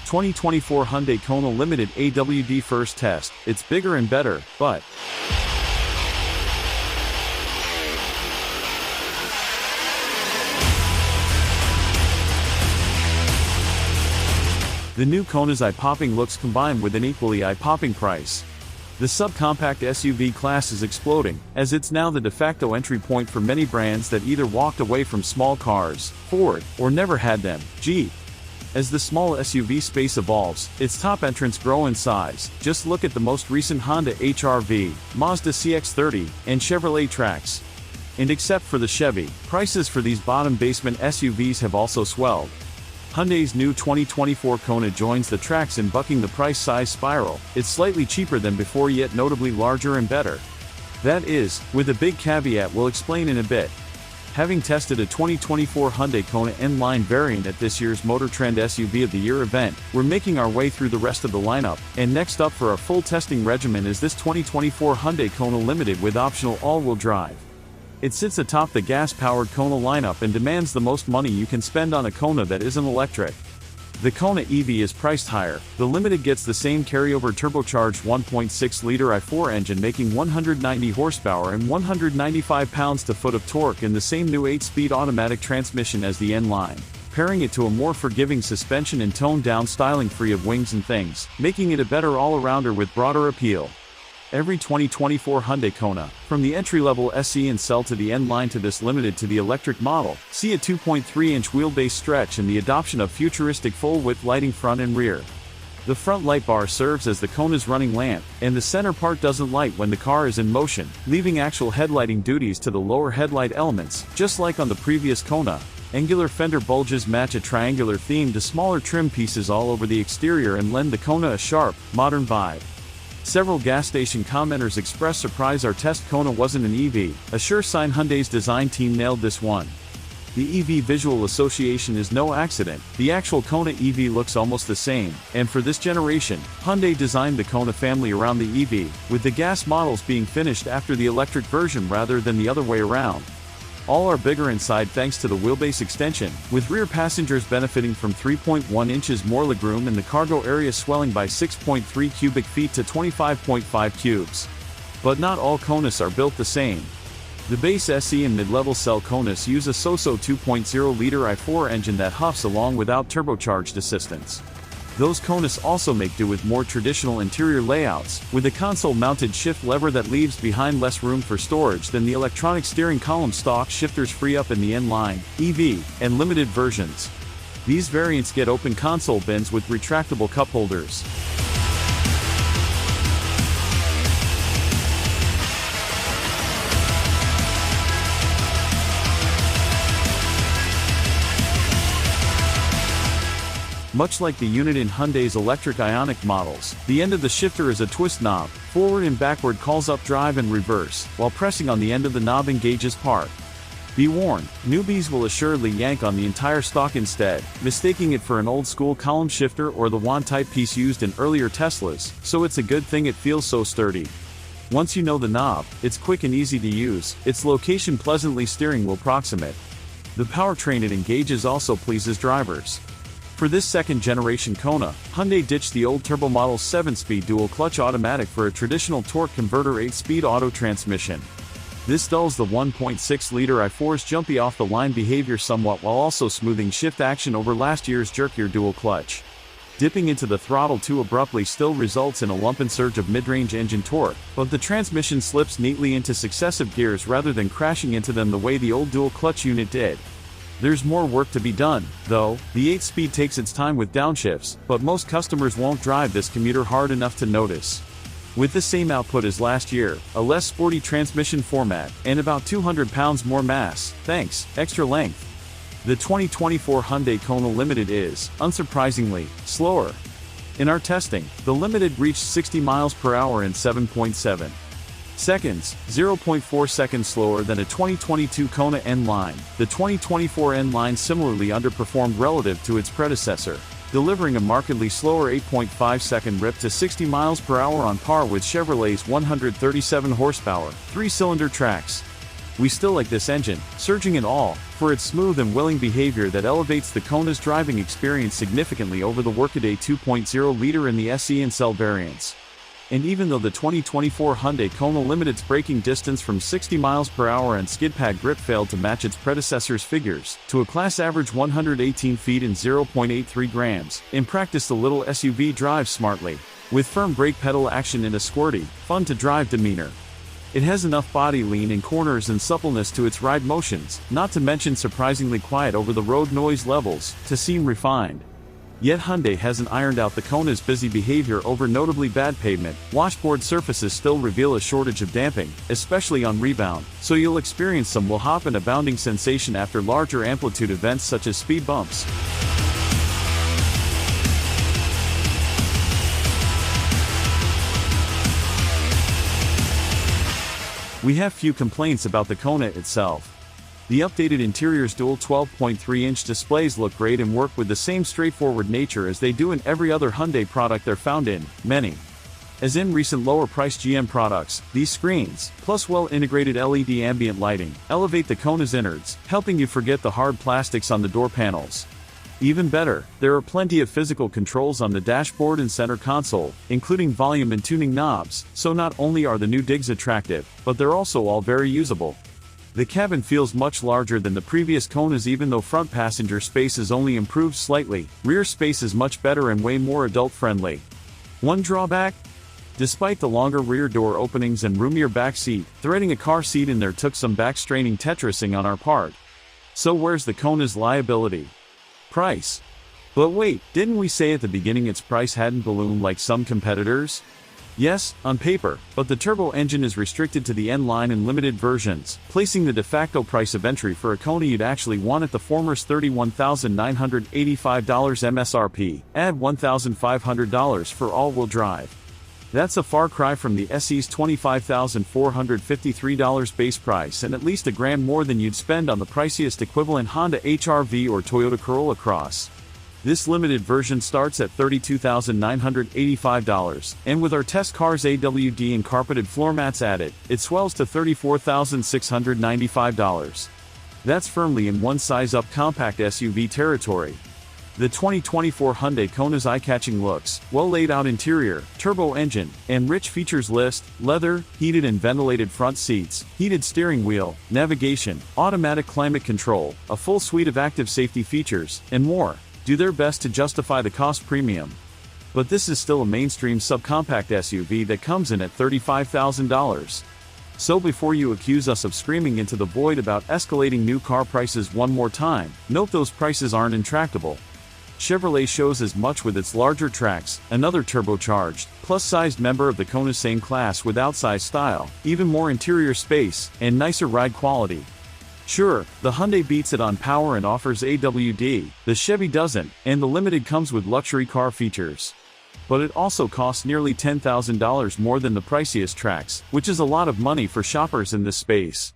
2024 Hyundai Kona Limited AWD first test. It's bigger and better, but the new Kona's eye-popping looks combined with an equally eye-popping price. The subcompact SUV class is exploding, as it's now the de facto entry point for many brands that either walked away from small cars, Ford, or never had them, Jeep. As the small SUV space evolves, its top entrants grow in size. Just look at the most recent Honda HR-V, Mazda CX-30, and Chevrolet Trax. And except for the Chevy, prices for these bottom-basement SUVs have also swelled. Hyundai's new 2024 Kona joins the Trax in bucking the price-size spiral. It's slightly cheaper than before, yet notably larger and better. That is, with a big caveat we'll explain in a bit. Having tested a 2024 Hyundai Kona N-Line variant at this year's Motor Trend SUV of the Year event, we're making our way through the rest of the lineup, and next up for our full testing regimen is this 2024 Hyundai Kona Limited with optional all-wheel drive. It sits atop the gas-powered Kona lineup and demands the most money you can spend on a Kona that isn't electric. The Kona EV is priced higher. The Limited gets the same carryover turbocharged 1.6-liter i4 engine making 190 horsepower and 195 pounds-to-foot of torque in the same new 8-speed automatic transmission as the N-Line, pairing it to a more forgiving suspension and toned-down styling free of wings and things, making it a better all-arounder with broader appeal. Every 2024 Hyundai Kona, from the entry-level SE and Cell to the N-Line to this Limited to the electric model, see a 2.3-inch wheelbase stretch and the adoption of futuristic full-width lighting front and rear. The front light bar serves as the Kona's running lamp, and the center part doesn't light when the car is in motion, leaving actual headlighting duties to the lower headlight elements, just like on the previous Kona. Angular fender bulges match a triangular theme to smaller trim pieces all over the exterior and lend the Kona a sharp, modern vibe. Several gas station commenters expressed surprise our test Kona wasn't an EV, a sure sign Hyundai's design team nailed this one. The EV visual association is no accident. The actual Kona EV looks almost the same, and for this generation, Hyundai designed the Kona family around the EV, with the gas models being finished after the electric version rather than the other way around. All are bigger inside thanks to the wheelbase extension, with rear passengers benefiting from 3.1 inches more legroom and the cargo area swelling by 6.3 cubic feet to 25.5 cubes. But not all Konas are built the same. The base SE and mid-level Cell Konas use a so-so 2.0-liter i4 engine that huffs along without turbocharged assistance. Those Konas also make do with more traditional interior layouts, with a console-mounted shift lever that leaves behind less room for storage than the electronic steering column stock shifters free up in the N-Line, EV, and Limited versions. These variants get open console bins with retractable cup holders. Much like the unit in Hyundai's electric Ioniq models, the end of the shifter is a twist knob. Forward and backward calls up drive and reverse, while pressing on the end of the knob engages park. Be warned, newbies will assuredly yank on the entire stock instead, mistaking it for an old-school column shifter or the wand-type piece used in earlier Teslas, so it's a good thing it feels so sturdy. Once you know the knob, it's quick and easy to use, its location pleasantly steering wheel proximate. The powertrain it engages also pleases drivers. For this second-generation Kona, Hyundai ditched the old turbo model's 7-speed dual-clutch automatic for a traditional torque converter 8-speed auto transmission. This dulls the 1.6-liter i4's jumpy off-the-line behavior somewhat while also smoothing shift action over last year's jerkier dual-clutch. Dipping into the throttle too abruptly still results in a lumping surge of mid-range engine torque, but the transmission slips neatly into successive gears rather than crashing into them the way the old dual-clutch unit did. There's more work to be done, though. The 8-speed takes its time with downshifts, but most customers won't drive this commuter hard enough to notice. With the same output as last year, a less sporty transmission format, and about 200 pounds more mass, thanks, extra length. The 2024 Hyundai Kona Limited is, unsurprisingly, slower. In our testing, the Limited reached 60 miles per hour in 7.7 seconds, 0.4 seconds slower than a 2022 Kona N-Line. The 2024 N-Line similarly underperformed relative to its predecessor, delivering a markedly slower 8.5-second rip to 60 miles per hour on par with Chevrolet's 137 horsepower, 3-cylinder Trax. We still like this engine, surging in all, for its smooth and willing behavior that elevates the Kona's driving experience significantly over the workaday 2.0-liter in the SE and Cell variants. And even though the 2024 Hyundai Kona limited its braking distance from 60 miles per hour and skid pad grip failed to match its predecessor's figures, to a class average 118 feet and 0.83 grams, in practice the little SUV drives smartly, with firm brake pedal action and a squirty, fun-to-drive demeanor. It has enough body lean in corners and suppleness to its ride motions, not to mention surprisingly quiet over-the-road noise levels, to seem refined. Yet Hyundai hasn't ironed out the Kona's busy behavior over notably bad pavement. Washboard surfaces still reveal a shortage of damping, especially on rebound, so you'll experience some will-hop and a bounding sensation after larger amplitude events such as speed bumps. We have few complaints about the Kona itself. The updated interior's dual 12.3-inch displays look great and work with the same straightforward nature as they do in every other Hyundai product they're found in, many. As in recent lower-priced GM products, these screens, plus well-integrated LED ambient lighting, elevate the Kona's innards, helping you forget the hard plastics on the door panels. Even better, there are plenty of physical controls on the dashboard and center console, including volume and tuning knobs, so not only are the new digs attractive, but they're also all very usable. The cabin feels much larger than the previous Konas even though front passenger space is only improved slightly, rear space is much better and way more adult-friendly. One drawback? Despite the longer rear door openings and roomier back seat, threading a car seat in there took some back-straining Tetrising on our part. So where's the Kona's liability? Price. But wait, didn't we say at the beginning its price hadn't ballooned like some competitors? Yes, on paper, but the turbo engine is restricted to the N-line and limited versions, placing the de facto price of entry for a Kona you'd actually want at the former's $31,985 MSRP, add $1,500 for all-wheel drive. That's a far cry from the SE's $25,453 base price and at least $1,000 more than you'd spend on the priciest equivalent Honda HR-V or Toyota Corolla Cross. This limited version starts at $32,985, and with our test car's AWD and carpeted floor mats added, it swells to $34,695. That's firmly in one size-up compact SUV territory. The 2024 Hyundai Kona's eye-catching looks, well-laid-out interior, turbo engine, and rich features list, leather, heated and ventilated front seats, heated steering wheel, navigation, automatic climate control, a full suite of active safety features, and more, do their best to justify the cost premium. But this is still a mainstream subcompact SUV that comes in at $35,000. So before you accuse us of screaming into the void about escalating new car prices one more time, note those prices aren't intractable. Chevrolet shows as much with its larger Trax, another turbocharged, plus-sized member of the Kona's same class with outsized style, even more interior space, and nicer ride quality. Sure, the Hyundai beats it on power and offers AWD, the Chevy doesn't, and the Limited comes with luxury car features. But it also costs nearly $10,000 more than the priciest Trax, which is a lot of money for shoppers in this space.